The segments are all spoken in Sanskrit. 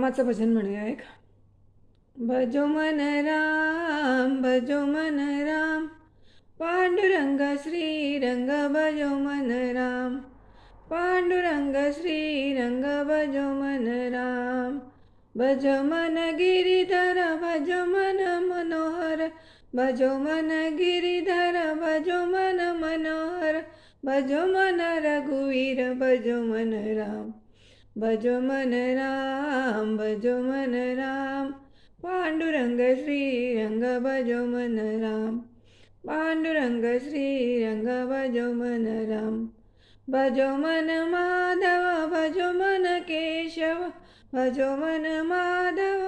रामाचं भजन म्हणूया एक. भजो मन राम पांडुरंग श्रीरंग भजो मन राम पांडुरंग श्रीरंग भजो मन राम भजो मन गिरिधर भजो मन मनोहर भजो मन गिरिधर भजो मन मनोहर भजो मन रघुवीर भजो मन राम भजो मन राम पांडुरंग श्रीरंग भजो मन राम पांडुरंग श्रीरंग भजो मन राम भजो मन माधव भजो मन केशव भजो मन माधव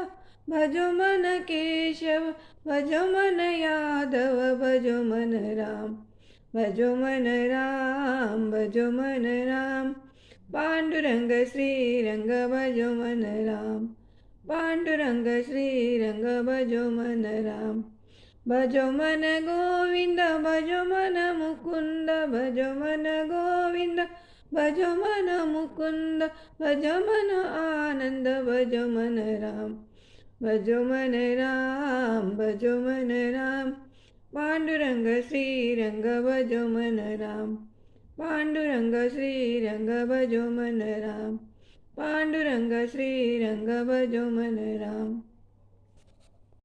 भजो मन केशव भजो मन यादव भजो मन राम भजो मन राम पांडुरंग श्रीरंग भजो मन राम पांडुरंग श्रीरंग भजो मन राम भजो मन गोविंद भजो मन मुकुंद भजो मन गोविंद भजो मन मुकुंद भजो मन आनंद भजो मन राम भजो मन राम पांडुरंग श्रीरंग भजो मन राम पांडुरंग श्रीरंग भजो मन राम पांडुरंग श्रीरंग भजो मन राम